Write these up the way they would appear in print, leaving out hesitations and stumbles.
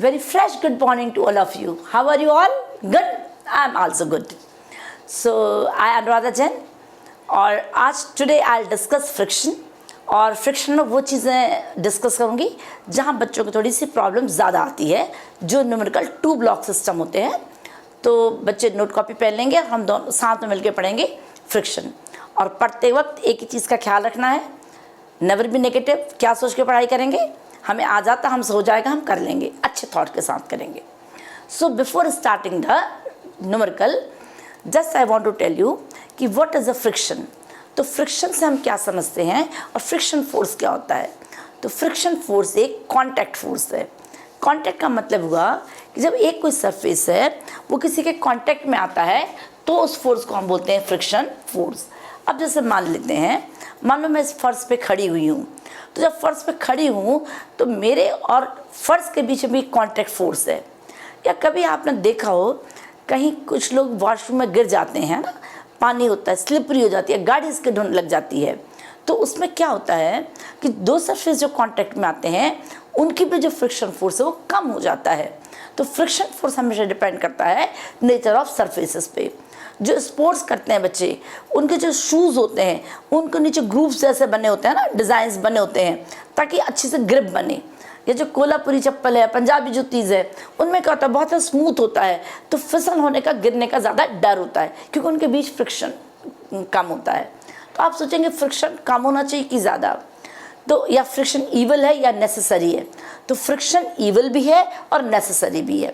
Very fresh good morning to all of you. How are you all? Good? I am also good. So I am Radha Jain और आज today I discuss friction और friction में वो चीज़ें discuss करूँगी जहाँ बच्चों को थोड़ी सी प्रॉब्लम ज़्यादा आती है, जो न्यूमेरिकल 2 ब्लॉक सिस्टम होते हैं। तो बच्चे नोट कॉपी पहन लेंगे, हम दोनों साथ में मिलकर पढ़ेंगे फ्रिक्शन। और पढ़ते वक्त एक ही चीज़ का ख्याल रखना है, नेवर बी नेगेटिव। क्या सोच के पढ़ाई करेंगे? हमें आ जाता, हमसे हो जाएगा, हम कर लेंगे, अच्छे थॉट के साथ करेंगे। So before starting the numerical just I want to tell you कि व्हाट इज़ अ फ्रिक्शन। तो फ्रिक्शन से हम क्या समझते हैं और फ्रिक्शन फोर्स क्या होता है। तो फ्रिक्शन फोर्स एक कांटेक्ट फोर्स है। कांटेक्ट का मतलब हुआ कि जब एक कोई सरफेस है वो किसी के कांटेक्ट में आता है तो उस फोर्स को हम बोलते हैं फ्रिक्शन फोर्स। अब जैसे मान लेते हैं, मान लो मैं इस फर्श पे खड़ी हुई हूँ, तो जब फर्श पे खड़ी हूँ तो मेरे और फर्श के बीच में कांटेक्ट फोर्स है। या कभी आपने देखा हो कहीं कुछ लोग वॉशरूम में गिर जाते हैं ना, पानी होता है, स्लिपरी हो जाती है, गाड़ी इसके ढूंढ लग जाती है, तो उसमें क्या होता है कि दो सरफेस जो कांटेक्ट में आते हैं उनकी भी जो फ्रिक्शन फोर्स है वो कम हो जाता है। तो फ्रिक्शन फोर्स हमेशा डिपेंड करता है नेचर ऑफ सरफेसेस पे। जो स्पोर्ट्स करते हैं बच्चे, उनके जो शूज़ होते हैं उनके नीचे ग्रूव्स जैसे बने होते हैं ना, डिज़ाइंस बने होते हैं ताकि अच्छे से ग्रिप बने। ये जो कोल्हापुरी चप्पल है, पंजाबी जुत्तीज़ है, उनमें क्या होता है, बहुत स्मूथ होता है, तो फिसल होने का, गिरने का ज़्यादा डर होता है क्योंकि उनके बीच फ्रिक्शन कम होता है। तो आप सोचेंगे फ्रिक्शन कम होना चाहिए कि ज़्यादा, तो या फ्रिक्शन ईवल है या नेसेसरी है। तो फ्रिक्शन ईवल भी है और नेसेसरी भी है।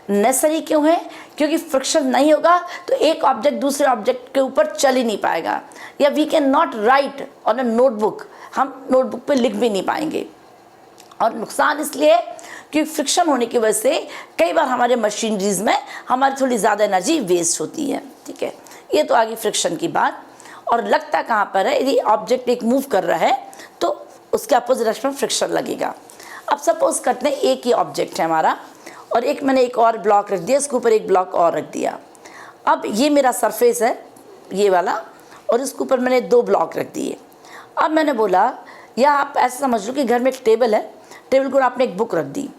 नेसेसरी क्यों है? क्योंकि फ्रिक्शन नहीं होगा तो एक ऑब्जेक्ट दूसरे ऑब्जेक्ट के ऊपर चल ही नहीं पाएगा, या we can not write on a notebook, हम नोटबुक पे लिख भी नहीं पाएंगे। और नुकसान इसलिए कि फ्रिक्शन होने की वजह से कई बार हमारे मशीनरीज में हमारी थोड़ी ज़्यादा एनर्जी वेस्ट होती है। ठीक है, ये तो आगे फ्रिक्शन की बात। और लगता कहाँ पर है, यदि ऑब्जेक्ट एक मूव कर रहा है तो उसके अपोजिट डायरेक्शन में फ्रिक्शन लगेगा। अब सपोज करते हैं एक ही ऑब्जेक्ट है हमारा और एक मैंने एक और ब्लॉक रख दिया, इसके ऊपर एक ब्लॉक और रख दिया। अब ये मेरा सरफेस है ये वाला और इसके ऊपर मैंने 2 ब्लॉक रख दिए। अब मैंने बोला, या आप ऐसा समझ लो कि घर में एक टेबल है, टेबल को आपने एक बुक रख दी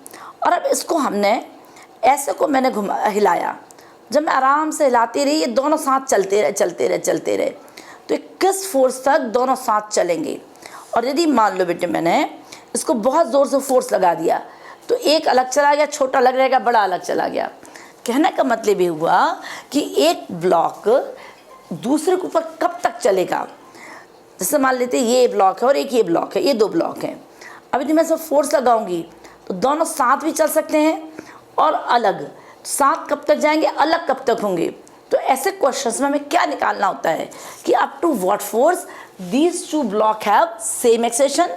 और अब इसको हमने ऐसे को मैंने हिलाया। जब मैं आराम से हिलाती रही, ये दोनों साथ चलते रहे तो किस फोर्स तक दोनों साथ चलेंगे। और यदि मान लो बेटे मैंने इसको बहुत ज़ोर से फोर्स लगा दिया तो एक अलग चला गया, छोटा अलग रहेगा, बड़ा अलग चला गया। कहने का मतलब ये हुआ कि एक ब्लॉक दूसरे के ऊपर कब तक चलेगा। जैसे मान लेते ये ब्लॉक है और एक ये ब्लॉक है, ये 2 ब्लॉक हैं। अब यदि मैं इसमें फोर्स लगाऊंगी तो दोनों साथ भी चल सकते हैं और अलग, साथ कब तक जाएंगे, अलग कब तक होंगे। तो ऐसे क्वेश्चंस में हमें क्या निकालना होता है कि up to what force these 2 block have same acceleration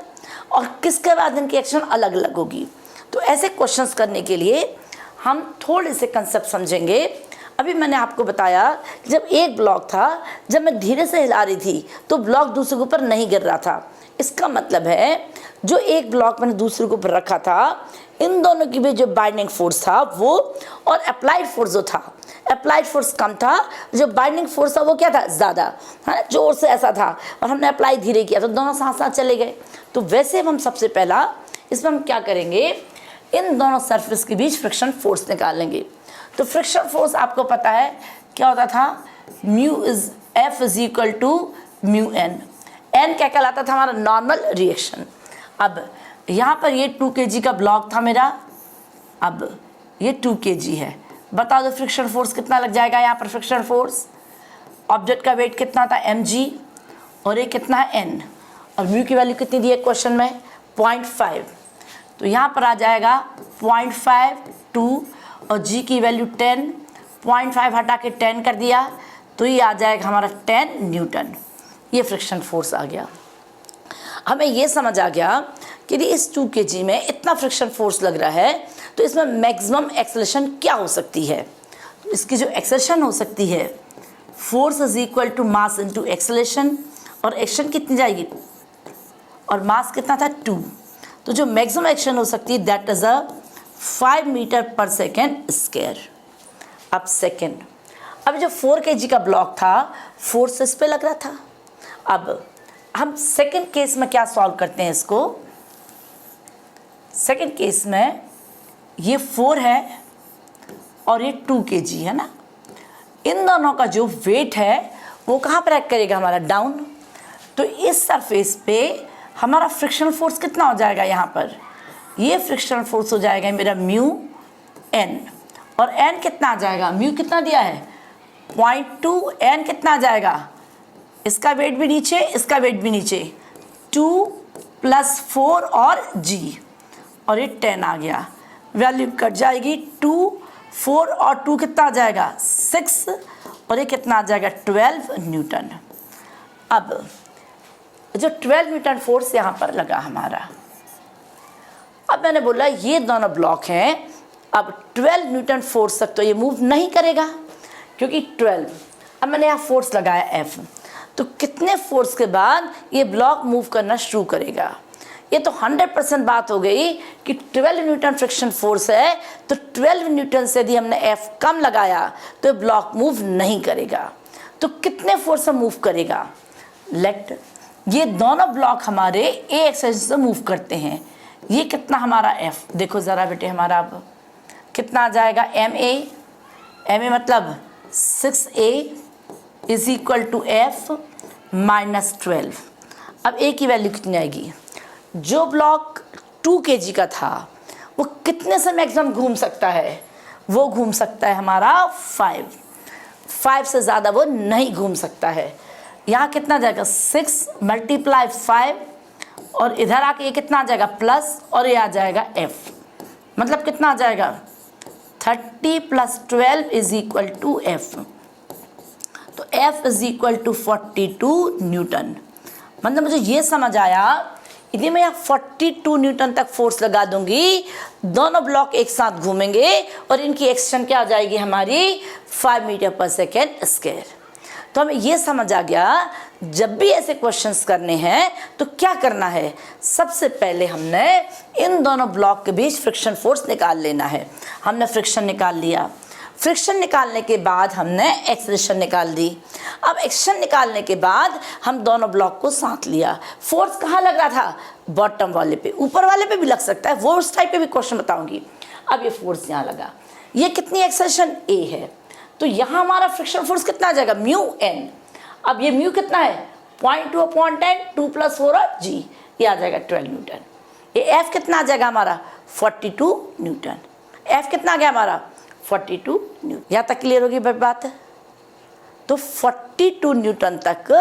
और किसके बाद इनकी एक्शन अलग अलग होगी। तो ऐसे क्वेश्चंस करने के लिए हम थोड़े से कंसेप्ट समझेंगे। अभी मैंने आपको बताया कि जब एक ब्लॉक था, जब मैं धीरे से हिला रही थी तो ब्लॉक दूसरे के ऊपर नहीं गिर रहा था। इसका मतलब है जो एक ब्लॉक मैंने दूसरे के ऊपर रखा था, इन दोनों की भी जो बाइंडिंग फोर्स था वो और अप्लाइड फोर्स जो था, अप्लाइड फोर्स कम था, जो बाइंडिंग फोर्स था वो क्या था, ज़्यादा, है ना, जोर से ऐसा था, और हमने अप्लाई धीरे किया तो दोनों साथ साथ चले गए। तो वैसे हम सबसे पहला इसमें हम क्या करेंगे, इन दोनों सरफेस के बीच फ्रिक्शन फोर्स निकालेंगे। तो फ्रिक्शन फोर्स आपको पता है क्या होता था, F is equal to mu N. N क्या कहलाता था, हमारा नॉर्मल रिएक्शन। अब यहाँ पर ये 2 kg का ब्लॉक था मेरा, अब ये 2 kg है। बता दो फ्रिक्शन फोर्स कितना लग जाएगा यहाँ पर। फ्रिक्शन फोर्स, ऑब्जेक्ट का वेट कितना था mg और ये कितना है n, और म्यू की वैल्यू कितनी दी है क्वेश्चन में, 0.5। तो यहाँ पर आ जाएगा 0.5 2 और g की वैल्यू 10, 0.5 हटा के 10 कर दिया तो ये आ जाएगा हमारा 10 न्यूटन। ये फ्रिक्शन फोर्स आ गया। हमें ये समझ आ गया कि यदि इस 2 kg में इतना फ्रिक्शन फोर्स लग रहा है तो इसमें मैक्सिमम एक्सेलरेशन क्या हो सकती है। तो इसकी जो एक्सेलरेशन हो सकती है, force is equal to mass into acceleration, और एक्शन कितनी जाएगी, और मास कितना था 2। तो जो मैक्सिमम एक्शन हो सकती है दैट इज अ 5 मीटर पर सेकेंड स्क्वायर। अब सेकेंड, अब जो 4 kg का ब्लॉक था फोर्स इस पे लग रहा था। अब हम सेकेंड केस में क्या सॉल्व करते हैं इसको। सेकेंड केस में ये 4 है और ये 2 kg है ना, इन दोनों का जो वेट है वो कहाँ पर एक्ट करेगा हमारा, डाउन। तो इस सरफेस पे हमारा फ्रिक्शनल फोर्स कितना हो जाएगा, यहाँ पर ये फ्रिक्शनल फोर्स हो जाएगा मेरा म्यू एन, और एन कितना आ जाएगा, म्यू कितना दिया है 0.2, एन कितना आ जाएगा, इसका वेट भी नीचे इसका वेट भी नीचे, 2 + 4 और जी, और ये 10 आ गया, वैल्यू कट जाएगी, 2 4 और 2 कितना आ जाएगा 6, और ये कितना आ जाएगा 12 न्यूटन। अब जो 12 न्यूटन फोर्स यहाँ पर लगा हमारा, अब मैंने बोला ये दोनों ब्लॉक हैं, अब 12 न्यूटन फोर्स तक तो ये मूव नहीं करेगा क्योंकि 12, अब मैंने यहाँ फोर्स लगाया F, तो कितने फोर्स के बाद ये ब्लॉक मूव करना शुरू करेगा। ये तो 100% बात हो गई कि 12 न्यूटन फ्रिक्शन फोर्स है, तो 12 न्यूटन से यदि हमने F कम लगाया तो ये ब्लॉक मूव नहीं करेगा। तो कितने फोर्स से मूव करेगा, लेट ये दोनों ब्लॉक हमारे A एक्सेस से मूव करते हैं, ये कितना हमारा F, देखो ज़रा बेटे हमारा अब कितना आ जाएगा, ma मतलब 6a = F - 12। अब A की वैल्यू कितनी आएगी, जो ब्लॉक 2 kg का था वो कितने से मैक्सिमम घूम सकता है, वो घूम सकता है हमारा 5 से ज़्यादा वो नहीं घूम सकता है। यहाँ कितना जाएगा 6 × 5, और इधर आके ये कितना आ जाएगा प्लस, और ये आ जाएगा F, मतलब कितना आ जाएगा 30 + 12 = F, तो F = 42 न्यूटन। मतलब मुझे ये समझ आया, यदि मैं यहाँ 42 न्यूटन तक फोर्स लगा दूंगी, दोनों ब्लॉक एक साथ घूमेंगे और इनकी एक्सटेंशन क्या आ जाएगी हमारी 5 मीटर/सेकेंड स्क्वायर। तो हमें ये समझ आ गया, जब भी ऐसे क्वेश्चंस करने हैं तो क्या करना है, सबसे पहले हमने इन दोनों ब्लॉक के बीच फ्रिक्शन फोर्स निकाल लेना है। हमने फ्रिक्शन निकाल लिया, फ्रिक्शन निकालने के बाद हमने एक्सेलरेशन निकाल दी। अब एक्सेलरेशन निकालने के बाद हम दोनों ब्लॉक को साथ लिया। फोर्स कहाँ लग रहा था, बॉटम वाले पे, ऊपर वाले पे भी लग सकता है, वो उस टाइप पे भी क्वेश्चन बताऊंगी। अब ये फोर्स यहाँ लगा, ये कितनी एक्सेलरेशन A है, तो यहाँ हमारा फ्रिक्शन फोर्स कितना आ जाएगा म्यू एन। अब ये म्यू कितना है 0.2/10, 2 + 4 और g, ये आ जाएगा 12 न्यूटन। ये F कितना आ जाएगा हमारा 42 न्यूटन। F कितना आ गया हमारा 42 न्यूटन। यहाँ तक क्लियर होगी बात है। तो 42 न्यूटन तक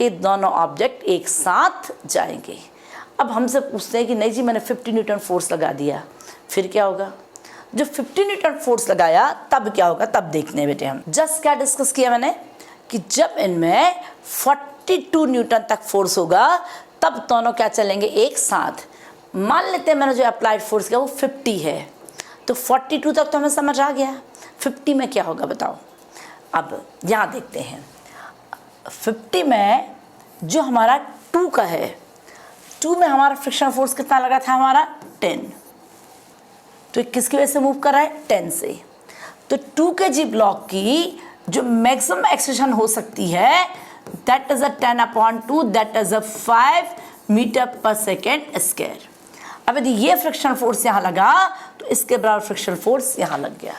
ये दोनों ऑब्जेक्ट एक साथ जाएंगे। अब हमसे पूछते हैं कि नहीं जी मैंने 50 न्यूटन फोर्स लगा दिया, फिर क्या होगा। जो 50 न्यूटन फोर्स लगाया तब क्या होगा, तब देखने बेटे हम जस्ट क्या डिस्कस किया मैंने कि जब इनमें 42 न्यूटन तक फोर्स होगा तब दोनों क्या चलेंगे एक साथ। मान लेते हैं मैंने जो अप्लाइड फोर्स किया वो 50 है, तो 42 तक तो हमें समझ आ गया, 50 में क्या होगा बताओ। अब यहाँ देखते हैं 50 में जो हमारा 2 का है, 2 में हमारा फ्रिक्शन फोर्स कितना लगा था हमारा 10, तो किसकी वजह से मूव कर रहा है 10 से। तो 2 kg ब्लॉक की जो मैक्सिमम एक्सेलरेशन हो सकती है that is 10/2, that is 5 metre per second square. अब यदि ये फ्रिक्शन फोर्स यहाँ लगा तो इसके बराबर फ्रिक्शन फोर्स यहाँ लग गया,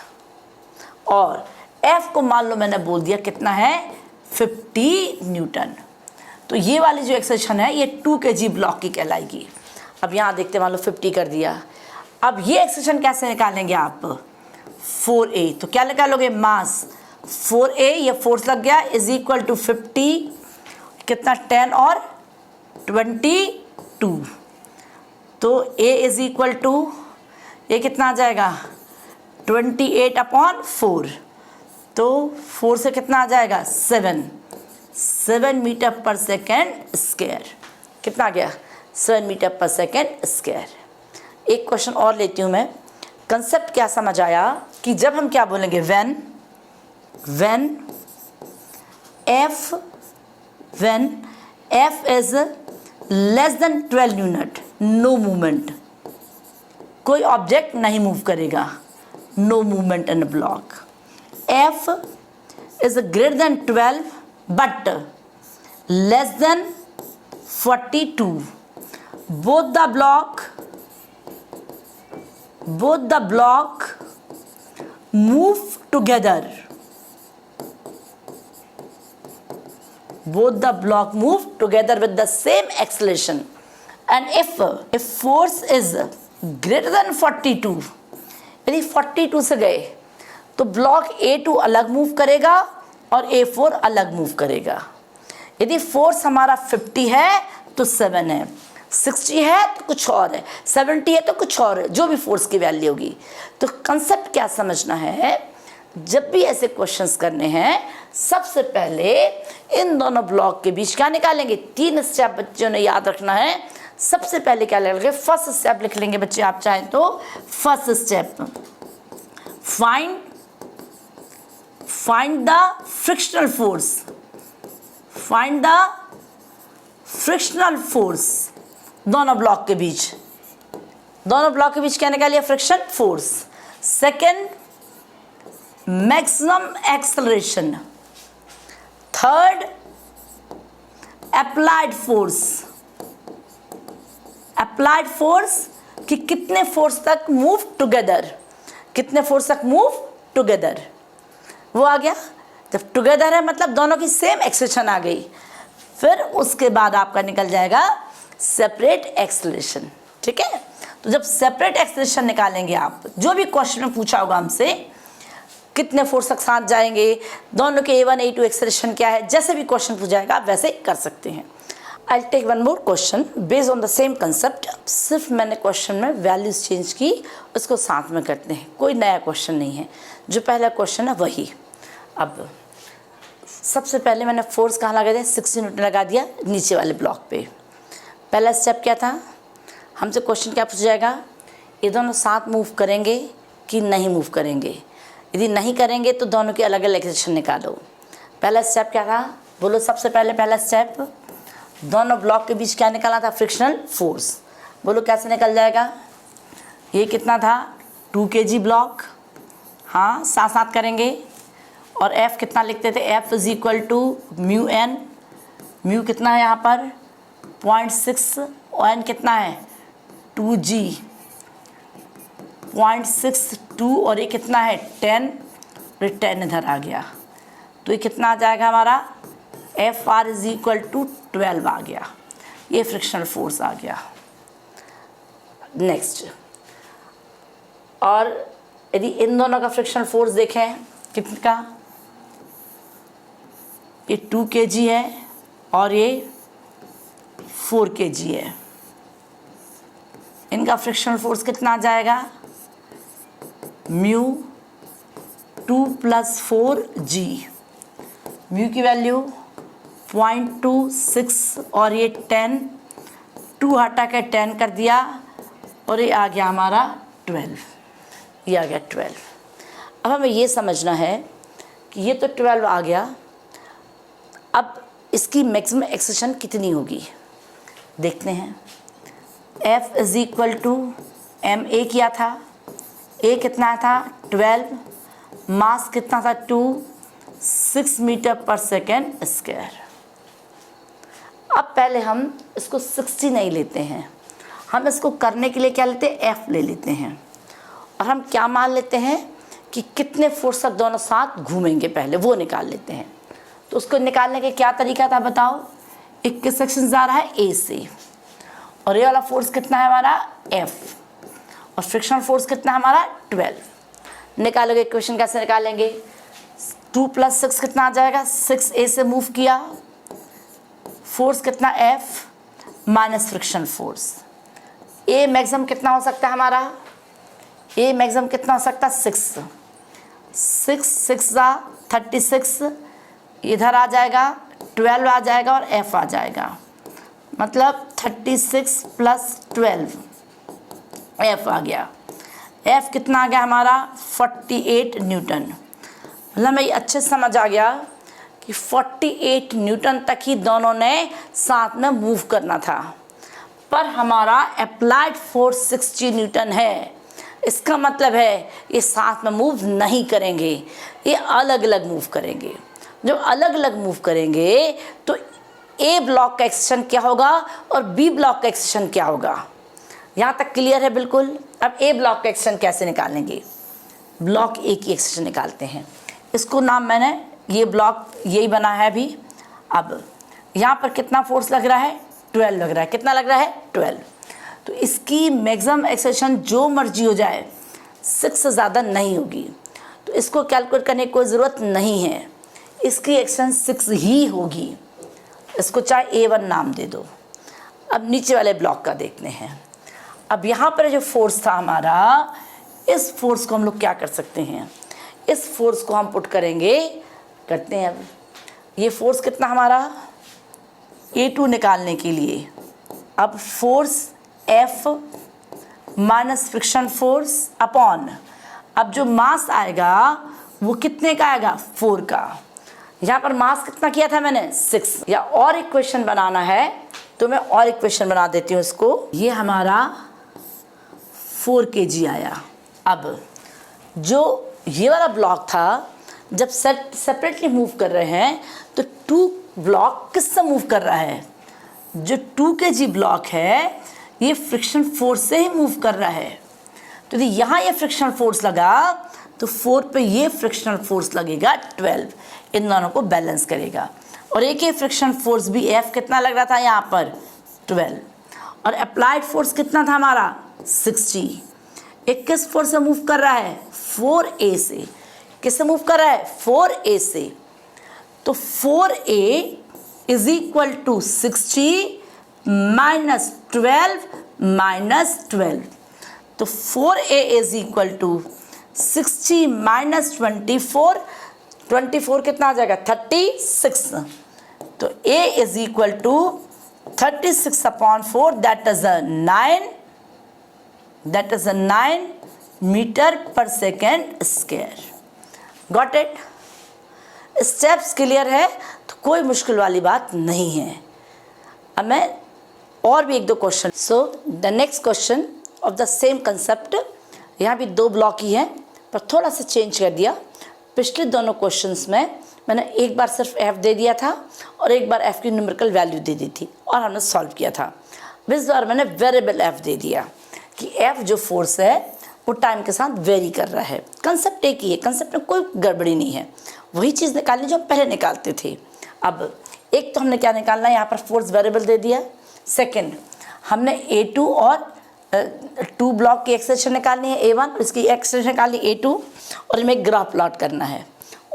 और F को मान लो मैंने बोल दिया कितना है 50 न्यूटन। तो ये वाली जो एक्सेलरेशन है ये 2 kg ब्लॉक की कहलाएगी। अब यहाँ देखते मान लो 50 कर दिया। अब ये एक्सेलरेशन कैसे निकालेंगे आप 4a, तो क्या निकालोगे मास 4a, ये फोर्स लग गया = 50 कितना 10 और 22, तो a = ये कितना आ जाएगा 28/4, तो 4 से कितना आ जाएगा 7 मीटर/सेकेंड स्क्वायर। कितना आ गया 7 मीटर/सेकेंड स्क्वायर। एक क्वेश्चन और लेती हूँ मैं। कंसेप्ट क्या समझ आया कि जब हम क्या बोलेंगे when F is less than 12 unit, no movement, कोई ऑब्जेक्ट नहीं मूव करेगा, no movement in block. F is greater than 12 but less than 42, both the block both the block move together. Both the block move together with the same acceleration. And if force is greater than 42, यदि 42 से गए तो block A2 अलग move करेगा और A4 अलग move करेगा। यदि फोर्स हमारा 50 है तो 7 है, 60 है तो कुछ और है, 70 है तो कुछ और है, जो भी फोर्स की वैल्यू होगी। तो कंसेप्ट क्या समझना है, जब भी ऐसे क्वेश्चंस करने हैं सबसे पहले इन दोनों ब्लॉक के बीच क्या निकालेंगे, 3 स्टेप बच्चों ने याद रखना है। सबसे पहले क्या लिखेंगे, फर्स्ट स्टेप लिख लेंगे बच्चे आप चाहें तो। First step, find the frictional force, find the frictional force दोनों ब्लॉक के बीच। दोनों ब्लॉक के बीच क्या निकालिए, friction force. Second, maximum acceleration. Third, applied force. Applied force कि कितने फोर्स तक मूव टुगेदर, कितने फोर्स तक मूव टुगेदर, वो आ गया। जब टुगेदर है मतलब दोनों की सेम एक्सेलरेशन आ गई। फिर उसके बाद आपका निकल जाएगा सेपरेट एक्सेलरेशन। ठीक है, तो जब सेपरेट एक्सेलरेशन निकालेंगे आप, जो भी क्वेश्चन में पूछा होगा हमसे कितने फोर्स तक साथ जाएंगे, दोनों के A1 A2 एक्सेलरेशन क्या है, जैसे भी क्वेश्चन पूछा जाएगा आप वैसे कर सकते हैं। I take one more question based on the same concept. सिर्फ मैंने क्वेश्चन में वैल्यूज चेंज की, उसको साथ में करते हैं, कोई नया क्वेश्चन नहीं है, जो पहला क्वेश्चन है वही। अब सबसे पहले मैंने फोर्स कहाँ लगा दिया, 60 न्यूटन लगा दिया नीचे वाले ब्लॉक पे। पहला स्टेप क्या था, हमसे क्वेश्चन क्या पूछा जाएगा, ये दोनों साथ मूव करेंगे कि नहीं मूव करेंगे। यदि नहीं करेंगे तो दोनों की अलग अलग एक्सेलरेशन निकालो। पहला स्टेप क्या था, बोलो सबसे पहले पहला स्टेप, दोनों ब्लॉक के बीच क्या निकालना था, फ्रिक्शनल फोर्स। बोलो कैसे निकल जाएगा, ये कितना था 2 kg ब्लॉक, हाँ साथ साथ करेंगे। और F कितना लिखते थे, F is equal to mu N. Mu कितना है यहाँ पर 0.6 और एन कितना है 2g, 0.62 और ये कितना है 10, और 10 इधर आ गया तो ये कितना आ जाएगा हमारा, F R is equal to 12 आ गया। ये फ्रिक्शनल फोर्स आ गया। नेक्स्ट, और यदि इन दोनों का फ्रिक्शनल फोर्स देखें कितने का, ये 2 kg है और ये 4 kg है, इनका फ्रिक्शनल फोर्स कितना आ जाएगा, म्यू 2 + 4g। म्यू की वैल्यू 0.26 और ये 10, 2 हटा के 10 कर दिया और ये आ गया हमारा 12, ये आ गया 12। अब हमें ये समझना है कि ये तो 12 आ गया, अब इसकी मैक्सिमम एक्सेलरेशन कितनी होगी देखते हैं। F is equal to m a किया था, ए कितना था 12, मास कितना था 2, 6 मीटर पर सेकेंड स्क्वायर। अब पहले हम इसको 60 नहीं लेते हैं, हम इसको करने के लिए क्या लेते हैं, F ले लेते हैं। और हम क्या मान लेते हैं कि कितने फोर्स तक दोनों साथ घूमेंगे, पहले वो निकाल लेते हैं। तो उसको निकालने का क्या तरीका था बताओ, 21 सेक्शन जा रहा है A से, और ये वाला फोर्स कितना है हमारा F, और फ्रिक्शनल फोर्स कितना है हमारा 12। निकालोगे इक्वेशन कैसे निकालेंगे, 2 + 6 कितना आ जाएगा, 6A से मूव किया, फोर्स कितना F minus friction force. A maximum कितना हो सकता है हमारा, A मैक्सिमम कितना हो सकता है 6, 6 × 36, इधर आ जाएगा 12 आ जाएगा और F आ जाएगा, मतलब 36 + 12 F आ गया। F कितना आ गया हमारा 48 न्यूटन। मतलब मैं अच्छे से समझ आ गया कि 48 न्यूटन तक ही दोनों ने साथ में मूव करना था, पर हमारा अप्लाइड फोर्स 60 न्यूटन है। इसका मतलब है ये साथ में मूव नहीं करेंगे, ये अलग अलग मूव करेंगे। जब अलग अलग मूव करेंगे तो ए ब्लॉक का एक्सेलरेशन क्या होगा और बी ब्लॉक का एक्सेलरेशन क्या होगा। यहाँ तक क्लियर है बिल्कुल। अब ए ब्लॉक का एक्सटेंशन कैसे निकालेंगे, ब्लॉक ए की एक्सटेंशन निकालते हैं। इसको नाम मैंने, ये ब्लॉक यही बना है अभी। अब यहाँ पर कितना फोर्स लग रहा है, 12 लग रहा है। कितना लग रहा है, 12। तो इसकी मैक्सिमम एक्सेशन जो मर्जी हो जाए 6 से ज़्यादा नहीं होगी, तो इसको कैलकुलेट करने की कोई ज़रूरत नहीं है, इसकी एक्शन 6 ही होगी। इसको चाहे A1 नाम दे दो। अब नीचे वाले ब्लॉक का देखते हैं। अब यहाँ पर जो फोर्स था हमारा, इस फोर्स को हम लोग क्या कर सकते हैं, इस फोर्स को हम पुट करेंगे, करते हैं। अब ये फोर्स कितना हमारा, A2 निकालने के लिए अब force F minus friction force upon, अब जो मास आएगा वो कितने का आएगा, 4 का। यहाँ पर मास कितना किया था मैंने, 6। या और इक्वेशन बनाना है तो मैं और इक्वेशन बना देती हूँ इसको। ये हमारा 4 kg आया। अब जो ये वाला ब्लॉक था, जब सेपरेटली मूव कर रहे हैं तो 2 ब्लॉक किससे मूव कर रहा है, जो 2 kg ब्लॉक है ये फ्रिक्शन फोर्स से ही मूव कर रहा है। तो यदि यहाँ ये फ्रिक्शनल फोर्स लगा तो 4 पे ये फ्रिक्शनल फोर्स लगेगा 12, इन दोनों को बैलेंस करेगा। और एक ही फ्रिक्शन फोर्स भी F कितना लग रहा था यहाँ पर, 12। और अप्लाइड फोर्स कितना था हमारा, 60। एक किस फोर्स से मूव कर रहा है, 4A से। किससे मूव कर रहा है, 4A से। तो 4A is equal to 60 minus 12 minus 12। तो 4A is equal to 60 minus 24, 24 कितना आ जाएगा, 36। तो A is equal to 36 upon 4, that is a 9 metre पर second square. Got it. Steps clear है तो कोई मुश्किल वाली बात नहीं है। अब मैं और भी 1-2 question. So the next question of the same concept, यहाँ भी 2 ब्लॉक ही हैं पर थोड़ा सा चेंज कर दिया। पिछले दोनों क्वेश्चंस में मैंने एक बार सिर्फ F दे दिया था और एक बार F की न्यूमेरिकल वैल्यू दे दी थी और हमने सॉल्व किया था। इस बार मैंने वेरिएबल F दे दिया कि F जो फोर्स है वो टाइम के साथ वेरी कर रहा है। कंसेप्ट एक ही है, कंसेप्ट में कोई गड़बड़ी नहीं है, वही चीज़ निकालनी जो हम पहले निकालते थे। अब एक तो हमने क्या निकालना है, यहाँ पर फोर्स वेरिएबल दे दिया। सेकंड, हमने A2 और 2 ब्लॉक की एक्सटेंशन निकालनी है, A1, इसकी एक्सटेंशन निकालनी A2 और हमें एक ग्राफ प्लॉट करना है।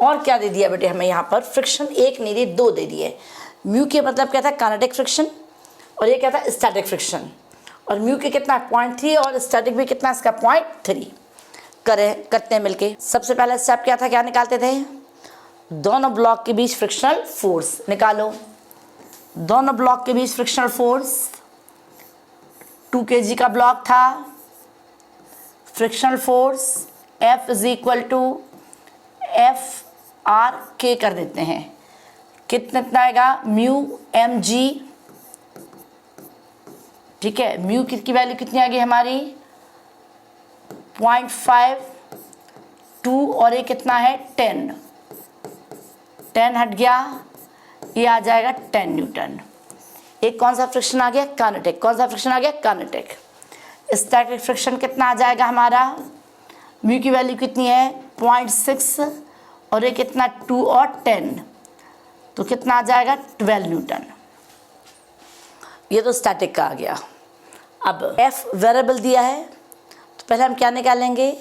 और क्या दे दिया बेटे हमें यहाँ पर, फ्रिक्शन 1 नहीं दिए, 2 दे दिए। म्यू के मतलब क्या था, काइनेटिक फ्रिक्शन, और ये क्या था, स्टैटिक फ्रिक्शन। और म्यू के कितना, 0.3, और स्टैटिक भी कितना इसका, 0.3। करते हैं मिलके। सबसे पहला स्टेप क्या था, क्या निकालते थे, दोनों ब्लॉक के बीच फ्रिक्शनल फोर्स निकालो। दोनों ब्लॉक के बीच फ्रिक्शनल फोर्स, 2 kg का ब्लॉक था, frictional force F is equal to FRK कर देते हैं। कितना आएगा, म्यू mg, ठीक है। म्यू की वैल्यू कितनी आ गई हमारी, 0.5, 2 और ये कितना है, 10 हट गया, ये आ जाएगा 10 न्यूटन। एक कौन सा फ्रिक्शन आ गया, काइनेटिक। कौन सा फ्रिक्शन आ गया, काइनेटिक। स्टैटिक फ्रिक्शन कितना आ जाएगा हमारा, म्यू की वैल्यू कितनी है, 0.6 और ये कितना, 2 और 10, तो कितना आ जाएगा, 12 न्यूटन। ये तो स्टैटिक का आ गया। अब F वेरिएबल दिया है तो पहले हम क्या निकालेंगे,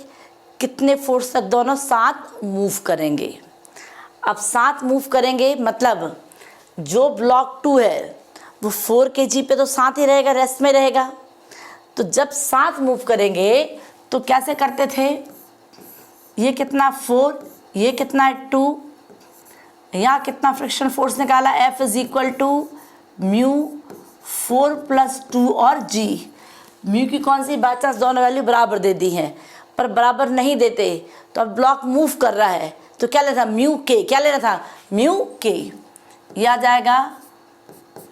कितने फोर्स तक दोनों साथ मूव करेंगे। अब साथ मूव करेंगे मतलब जो ब्लॉक 2 है वो 4 kg पे तो साथ ही रहेगा, रेस्ट में रहेगा। तो जब साथ मूव करेंगे तो कैसे करते थे, ये कितना 4, ये कितना है 2, यहाँ कितना फ्रिक्शन फोर्स निकाला, F is equal to mu 4 + 2 और G। म्यू की कौन सी, बाई चांस दोनों वैल्यू बराबर दे दी हैं, पर बराबर नहीं देते तो अब ब्लॉक मूव कर रहा है तो क्या लेना था, म्यू के। क्या लेना था, म्यू के। यह आ जाएगा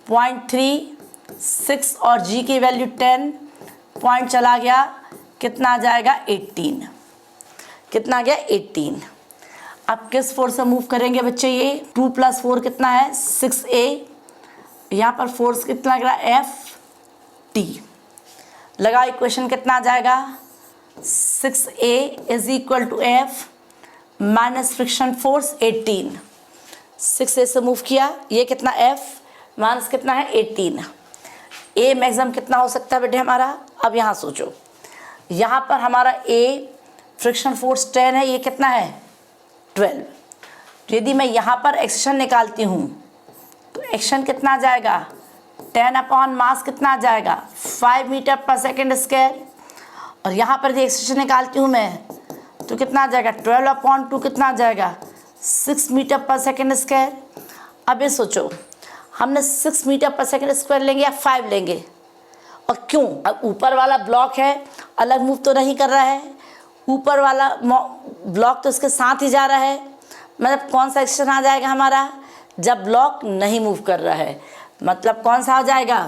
0.3, 6 और G की वैल्यू 10, पॉइंट चला गया, कितना आ जाएगा, 18। कितना आ गया, 18। अब किस फोर्स से मूव करेंगे बच्चे, ये 2 + 4 कितना है, 6A। यहाँ पर फोर्स कितना लग रहा है, FT लगाओ इक्वेशन, कितना आ जाएगा 6A is equal to F minus friction force 18। 6A से मूव किया, ये कितना F माइनस कितना है 18। A मैक्सिमम कितना हो सकता है बेटे हमारा? अब यहाँ सोचो, यहाँ पर हमारा A फ्रिक्शन फोर्स 10 है, ये कितना है 12। तो यदि मैं यहाँ पर एक्सेशन निकालती हूँ तो एक्शन कितना आ जाएगा 10 अपॉन मास कितना आ जाएगा 5 मीटर पर सेकेंड स्क्वायर। और यहाँ पर यदि एक्सेशन निकालती हूँ मैं तो कितना आ जाएगा 12 अपॉन 2 कितना आ जाएगा 6 मीटर पर सेकेंड स्क्वायर। अब ये सोचो, हमने 6 मीटर पर सेकेंड स्क्वायर लेंगे या 5 लेंगे? और क्यों? अब ऊपर वाला ब्लॉक है, अलग मूव तो नहीं कर रहा है, ऊपर वाला ब्लॉक तो इसके साथ ही जा रहा है। मतलब कौन सा एक्शन आ जाएगा हमारा? जब ब्लॉक नहीं मूव कर रहा है, मतलब कौन सा आ जाएगा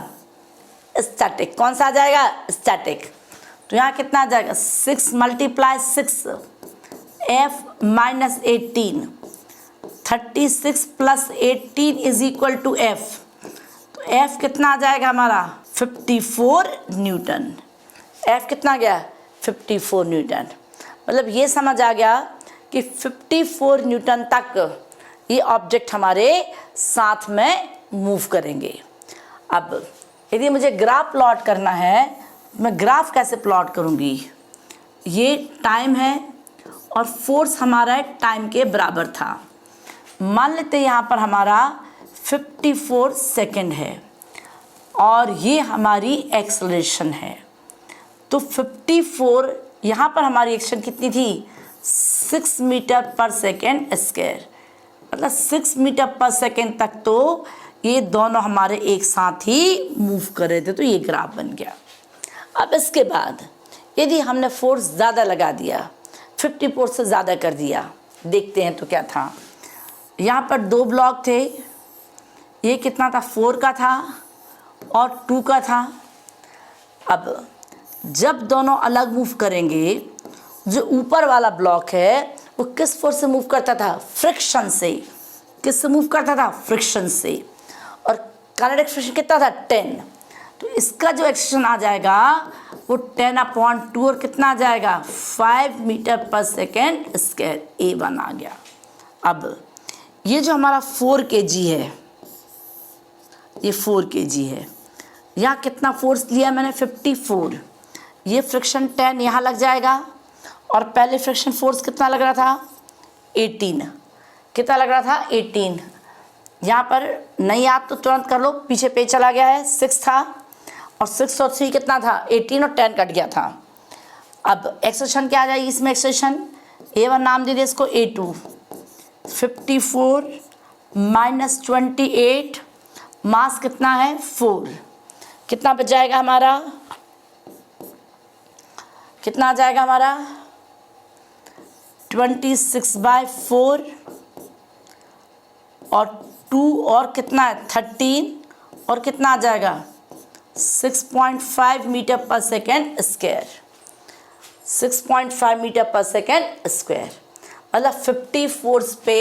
स्टैटिक। कौन सा आ जाएगा स्टैटिक। तो यहाँ कितना आ जाएगा 6 multiply 6 F minus 18, 36 plus 18 is equal to F। तो F कितना आ जाएगा हमारा 54 न्यूटन। F कितना गया 54 न्यूटन। मतलब ये समझ आ गया कि 54 न्यूटन तक ये ऑब्जेक्ट हमारे साथ में मूव करेंगे। अब यदि मुझे ग्राफ प्लॉट करना है, मैं ग्राफ कैसे प्लॉट करूँगी? ये टाइम है और फोर्स हमारा टाइम के बराबर था। मान लेते यहाँ पर हमारा 54 सेकेंड है और ये हमारी एक्सेलरेशन है। तो 54 यहाँ पर हमारी एक्शन कितनी थी 6 मीटर पर सेकेंड स्क्वायर, मतलब 6 मीटर पर सेकेंड तक तो ये दोनों हमारे एक साथ ही मूव कर रहे थे। तो ये ग्राफ बन गया। अब इसके बाद यदि हमने फोर्स ज़्यादा लगा दिया, 54 से ज़्यादा कर दिया, देखते हैं तो क्या था। यहाँ पर 2 ब्लॉक थे, ये कितना था 4 का था और 2 का था। अब जब दोनों अलग मूव करेंगे, जो ऊपर वाला ब्लॉक है वो किस फोर्स से मूव करता था? फ्रिक्शन से। किससे मूव करता था? फ्रिक्शन से। और काइनेटिक फ्रिक्शन कितना था 10। तो इसका जो एक्सेशन आ जाएगा वो 10 अपॉन 2 और कितना आ जाएगा 5 मीटर पर सेकेंड स्क्वायर। A1 आ गया। अब ये जो हमारा 4 kg है, ये 4 kg है, यहाँ कितना फोर्स लिया मैंने 54। ये फ्रिक्शन 10 यहाँ लग जाएगा और पहले फ्रिक्शन फोर्स कितना लग रहा था 18। कितना लग रहा था 18। यहाँ पर नहीं याद तो तुरंत कर लो, पीछे पेज चला गया है। 6 था और 6 और 3 कितना था 18 और 10 कट गया था। अब एक्सेशन क्या आ जाएगी इसमें? एक्सेशन A1 नाम दे दिया इसको, A2। 54 माइनस 28 मास कितना है 4। कितना बच जाएगा हमारा? कितना आ जाएगा हमारा 26/4 और 2 और कितना है 13 और कितना आ जाएगा 6.5 मीटर पर सेकेंड स्क्वायर। 6.5 मीटर पर सेकेंड स्क्वायर मतलब 50 फोर्स पे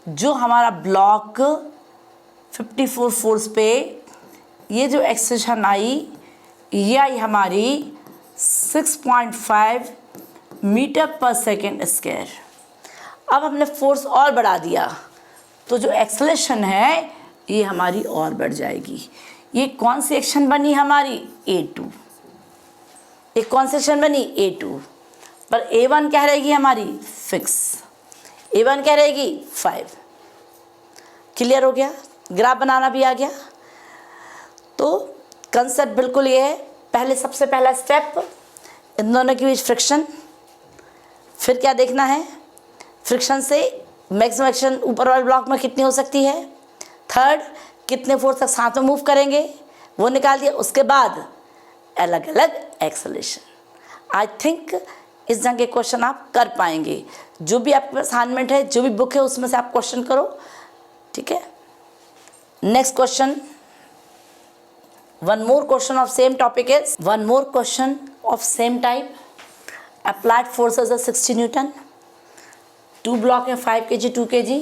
जो हमारा ब्लॉक 54 फोर्स पे ये जो एक्सेशन आई, ये आई हमारी 6.5 मीटर पर सेकेंड स्क्वायर। अब हमने फोर्स और बढ़ा दिया तो जो एक्सेलरेशन है ये हमारी और बढ़ जाएगी। ये कौन सी एक्शन बनी हमारी A2। ये कौन सी एक्शन बनी A2। पर A1 क्या रहेगी हमारी फिक्स। A1 क्या रहेगी 5। क्लियर हो गया? ग्राफ बनाना भी आ गया। तो कंसेप्ट बिल्कुल ये है। पहले सबसे पहला स्टेप इन दोनों के बीच फ्रिक्शन, फिर क्या देखना है फ्रिक्शन से मैक्सिमम एक्शन ऊपर वाले ब्लॉक में कितनी हो सकती है। थर्ड, कितने फोर्स तक साथ में मूव करेंगे वो निकाल दिया। उसके बाद अलग अलग एक्सेलरेशन। आई थिंक इस ढंग के क्वेश्चन आप कर पाएंगे। जो भी आपके पास असाइनमेंट है, जो भी बुक है, उसमें से आप क्वेश्चन करो। ठीक है। Next question, one more question of same topic is one more question of same type. Applied forces are 60 Newton. 2 block है 5 kg 2 kg।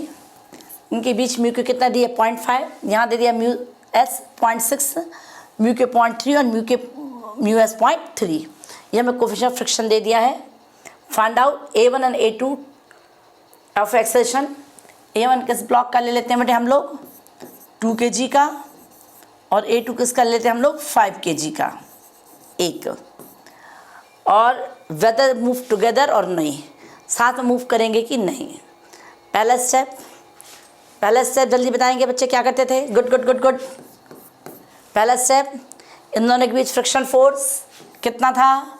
इनके बीच म्यू के कितना दिया 0.5। यहाँ दे दिया म्यू S 0.6, म्यू के 0.3 और म्यू के म्यू एस 0.3। ये हमें कोफिशिएंट ऑफ फ्रिक्शन दे दिया है। Find out A1 and A2 of acceleration. A1 किस ब्लॉक का ले लेते हैं बेटे हम लोग 2 kg का, और A2 किसका ले लेते हैं हम लोग 5 kg का एक। और वेदर मूव टुगेदर और नहीं, साथ में मूव करेंगे कि नहीं। पहला स्टेप जल्दी बताएंगे बच्चे क्या करते थे। Good good good good. पहला स्टेप, इन दोनों के बीच फ्रिक्शन फोर्स कितना था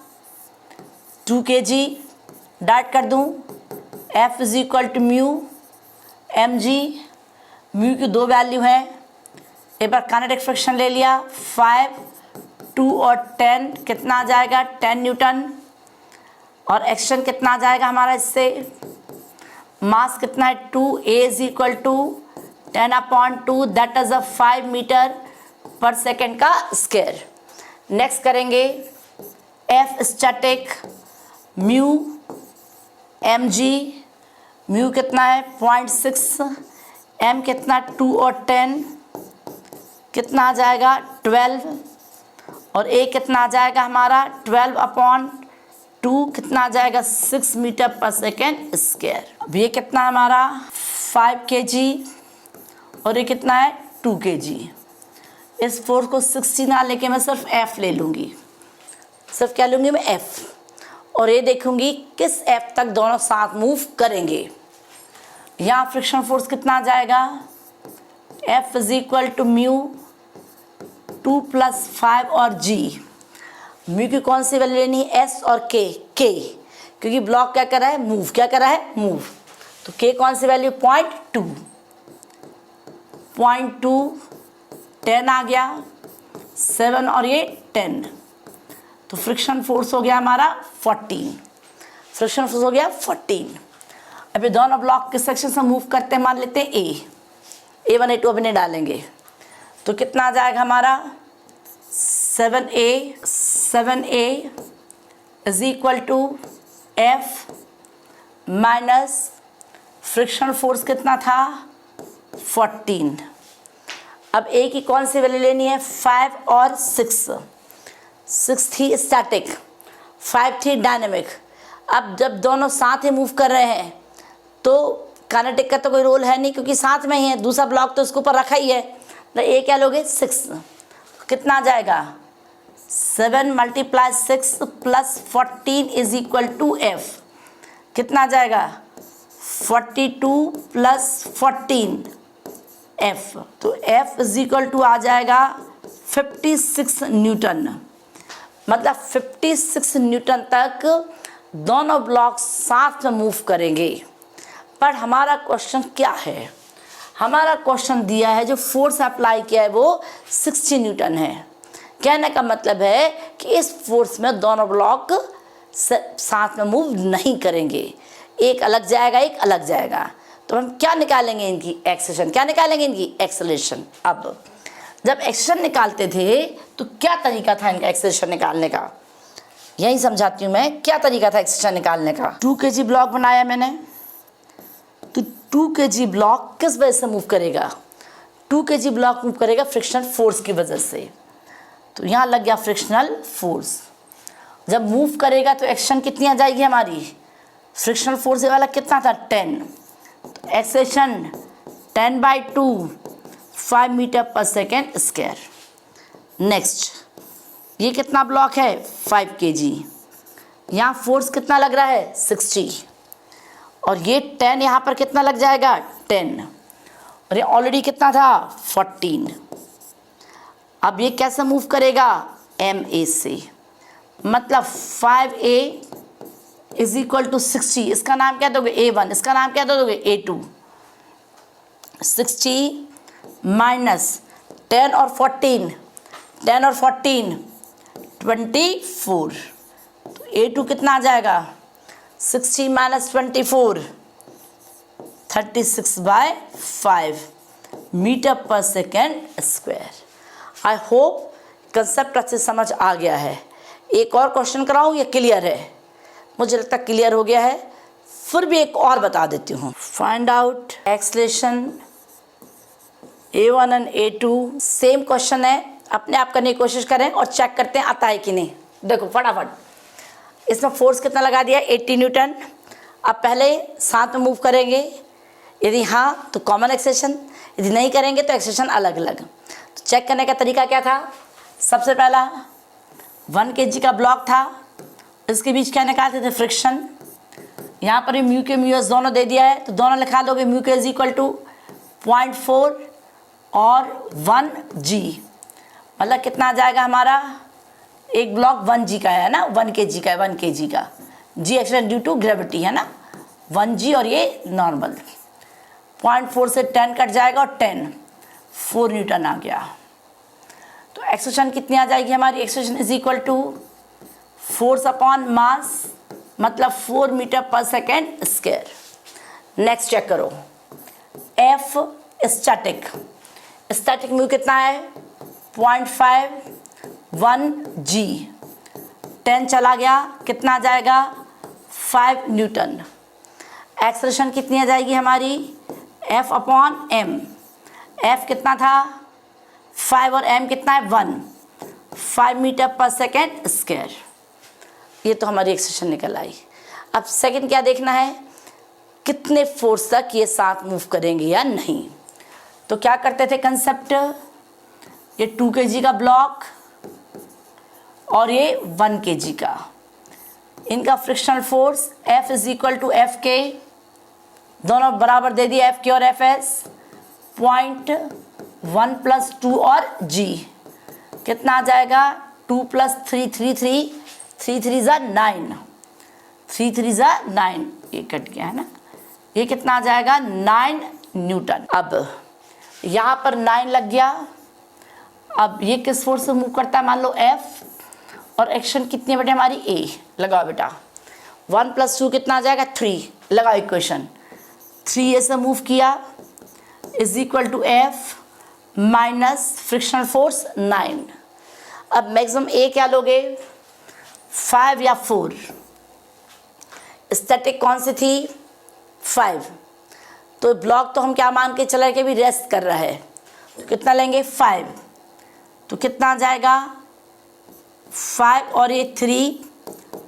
2 kg। डाट कर दूं F is equal to mu mg। Mu की 2 वैल्यू हैं। एक बार काइनेटिक फ्रिक्शन ले लिया 5, 2 और 10 कितना आ जाएगा 10 न्यूटन। और एक्शन कितना आ जाएगा हमारा इससे, मास कितना है 2, A is equal to 10/2 that is 5 metre पर सेकेंड का स्क्वायर। नेक्स्ट करेंगे F static mu mg। Mu कितना है 0.6, m कितना 2 और 10 कितना आ जाएगा 12, और a कितना आ जाएगा हमारा 12/2 कितना आ जाएगा 6 मीटर पर सेकेंड स्क्वायर। अब ये कितना है हमारा 5 kg और ये कितना है 2 kg। इस फोर्स को 60 ना लेके मैं सिर्फ F ले लूँगी। सिर्फ क्या लूँगी मैं F, और ये देखूँगी किस F तक दोनों साथ मूव करेंगे। यहाँ फ्रिक्शन फोर्स कितना आ जाएगा F is equal to mu 2 + 5 और G। म्यू की कौन सी वैल्यू लेनी है S और K, क्योंकि ब्लॉक क्या कर रहा है मूव, क्या कर रहा है मूव। तो K कौन सी वैल्यू 0.2, 10 आ गया 7 और ये 10। तो फ्रिक्शन फोर्स हो गया हमारा 14। फ्रिक्शन फोर्स हो गया 14। अभी दोनों ब्लॉक किस सेक्शन से मूव करते हैं मान लेते हैं A1 A2 अभी नहीं डालेंगे। तो कितना आ जाएगा हमारा 7A is equal to F minus friction force कितना था 14। अब A की कौन सी वैल्यू लेनी है 5 और 6 थी स्टैटिक, 5 थी डायनेमिक। अब जब दोनों साथ ही मूव कर रहे हैं तो काइनेटिक का तो कोई रोल है नहीं क्योंकि साथ में ही है, दूसरा ब्लॉक तो उसके ऊपर रखा ही है। तो A क्या लोगे 6, कितना आ जाएगा 7 × 6 + 14 इज इक्वल टू F। कितना आ जाएगा 42 + 14 F। तो F इज इक्वल टू आ जाएगा 56 न्यूटन। मतलब 56 न्यूटन तक दोनों ब्लॉक साथ में मूव करेंगे। पर हमारा क्वेश्चन क्या है, हमारा क्वेश्चन दिया है जो फोर्स अप्लाई किया है वो 60 न्यूटन है। कहने का मतलब है कि इस फोर्स में दोनों ब्लॉक साथ में मूव नहीं करेंगे, एक अलग जाएगा एक अलग जाएगा। तो हम क्या निकालेंगे इनकी एक्सेलेरेशन, क्या निकालेंगे इनकी एक्सेलेरेशन। अब जब एक्सेलेरेशन निकालते थे तो क्या तरीका था इनका एक्सेलेरेशन निकालने का, यही समझाती हूँ मैं क्या तरीका था एक्सेलेरेशन निकालने का। 2 kg ब्लॉक बनाया मैंने, तो 2 kg ब्लॉक किस वजह से मूव करेगा 2 kg ब्लॉक मूव करेगा फ्रिक्शनल फोर्स की वजह से। तो यहाँ लग गया फ्रिक्शनल फोर्स। जब मूव करेगा तो एक्शन कितनी आ जाएगी हमारी, फ्रिक्शनल फोर्स वाला कितना था 10, तो एक्सेलेरेशन 10/2 5 मीटर पर सेकेंड स्क्वायर। नेक्स्ट ये कितना ब्लॉक है 5 kg, यहाँ फोर्स कितना लग रहा है 60, और ये 10 यहाँ पर कितना लग जाएगा 10, और ये ऑलरेडी कितना था 14। अब ये कैसे मूव करेगा MA से, मतलब 5A इज इक्वल टू 60, इसका नाम क्या दोगे A1, इसका नाम क्या दोगे A2। 60 माइनस 10 और 14, 10 और 14 24, तो A2 कितना आ जाएगा 60 माइनस 24 36/5 मीटर पर second square. I hope concept अच्छे समझ आ गया है। एक और क्वेश्चन कराऊँ या क्लियर है, मुझे लगता है क्लियर हो गया है, फिर भी एक और बता देती हूँ। Find out acceleration A1 and A2, same question है, अपने आप करने की कोशिश करें और चेक करते हैं आता है कि नहीं। देखो फटाफट, इसमें फोर्स कितना लगा दिया, 80 न्यूटन। अब पहले साथ में मूव करेंगे, यदि हाँ तो कॉमन एक्सेशन, यदि नहीं करेंगे तो एक्सेशन अलग अलग। तो चेक करने का तरीका क्या था, सबसे पहला 1 kg का ब्लॉक था, इसके बीच क्या निकालते थे, फ्रिक्शन। यहाँ पर म्यू के म्यू एस दोनों दे दिया है, तो दोनों लिखा दोगे, म्यू के इज इक्वल टू 0.4 और 1g, मतलब कितना आ जाएगा हमारा, एक ब्लॉक 1g का है ना, 1 kg का है, 1 kg का, g acceleration due to gravity है ना, 1g और ये नॉर्मल। 0.4 से 10 कट जाएगा और 10, 4 न्यूटन आ गया। तो एक्सेशन कितनी आ जाएगी हमारी, acceleration is equal to force upon mass, मतलब 4 मीटर पर सेकेंड स्क्वायर। नेक्स्ट चेक करो, एफ स्टैटिक, स्टैटिक म्यू कितना है 0.5, 1g, 10 चला गया, कितना आ जाएगा 5 न्यूटन। एक्सेलरेशन कितनी आ जाएगी हमारी, एफ अपॉन एम, एफ कितना था 5 और एम कितना है 1, 5 मीटर पर सेकेंड स्क्वायर। ये तो हमारी एक्सेशन निकल आई। अब सेकंड क्या देखना है, कितने फोर्स तक ये साथ मूव करेंगे या नहीं। तो क्या करते थे कंसेप्ट, ये 2 kg का ब्लॉक और ये 1 kg का, इनका frictional force F is equal to F के, दोनों बराबर दे दिया एफ के और एफ एस, 0.1 + 2 और g, कितना आ जाएगा 2 + 3 3 3 3 3 ज़ा 9, 3 3 ज़ा 9, ये कट गया है ना, ये कितना आ जाएगा 9 न्यूटन। अब यहाँ पर 9 लग गया। अब ये किस फोर्स से मूव करता है, मान लो F, और एक्शन कितनी है बेटे हमारी A, लगाओ बेटा, 1 + 2 कितना आ जाएगा 3, लगाओ इक्वेशन, 3 से मूव किया is equal to F minus frictional force 9। अब मैक्सिमम A क्या लोगे, 5 या 4, स्टैटिक कौन सी थी 5, तो ब्लॉक तो हम क्या मान के चले कि भी रेस्ट कर रहा है, तो कितना लेंगे 5, तो कितना आ जाएगा 5 और ये 3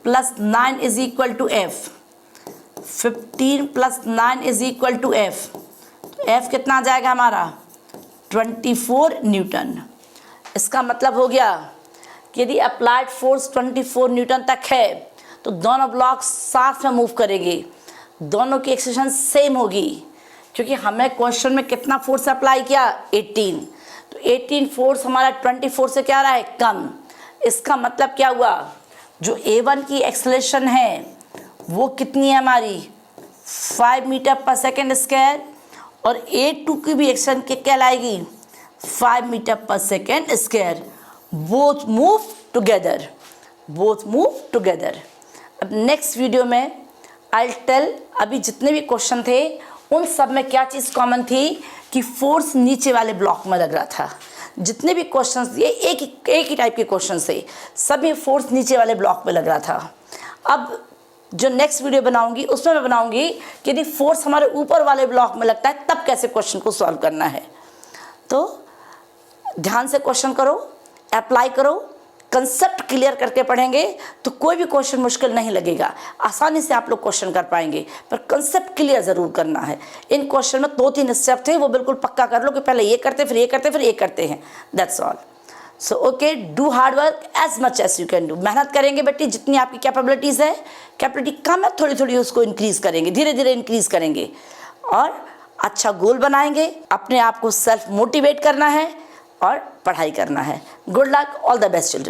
+ 9 is equal to F, 15 + 9 is equal to F, तो F कितना आ जाएगा हमारा 24 न्यूटन। इसका मतलब हो गया कि यदि अप्लाइड फोर्स 24 न्यूटन तक है तो दोनों ब्लॉक साथ में मूव करेंगे, दोनों की एक्सेशन सेम होगी, क्योंकि हमें क्वेश्चन में कितना फोर्स अप्लाई किया 18, तो 18 फोर्स हमारा 24 से क्या रहा है कम। इसका मतलब क्या हुआ, जो A1 की एक्सेलरेशन है वो कितनी है हमारी 5 मीटर पर सेकेंड स्क्वायर, और A2 की भी एक्सेलरेशन क्या लाएगी 5 मीटर पर second square, both move together, both move together. अब नेक्स्ट वीडियो में आई टेल, अभी जितने भी क्वेश्चन थे उन सब में क्या चीज़ कॉमन थी कि फोर्स नीचे वाले ब्लॉक में लग रहा था। जितने भी क्वेश्चंस दिए एक ही टाइप के क्वेश्चन थे, सभी फोर्स नीचे वाले ब्लॉक में लग रहा था। अब जो नेक्स्ट वीडियो बनाऊंगी उसमें मैं बनाऊंगी कि यदि फोर्स हमारे ऊपर वाले ब्लॉक में लगता है तब कैसे क्वेश्चन को सॉल्व करना है। तो ध्यान से क्वेश्चन करो, अप्लाई करो, कंसेप्ट क्लियर करके पढ़ेंगे तो कोई भी क्वेश्चन मुश्किल नहीं लगेगा, आसानी से आप लोग क्वेश्चन कर पाएंगे, पर कंसेप्ट क्लियर ज़रूर करना है। इन क्वेश्चन में 2-3 स्टेप थे, वो बिल्कुल पक्का कर लो कि पहले ये करते फिर ये करते फिर ये करते हैं, that's all. So okay, do hard work as much as you can do. मेहनत करेंगे बेटी, जितनी आपकी कैपेबिलिटीज़ है, कैपेबिलिटी कम है थोड़ी थोड़ी उसको इंक्रीज़ करेंगे, धीरे धीरे इंक्रीज़ करेंगे और अच्छा गोल बनाएंगे। अपने आप को सेल्फ मोटिवेट करना है और पढ़ाई करना है। Good luck, all the best children.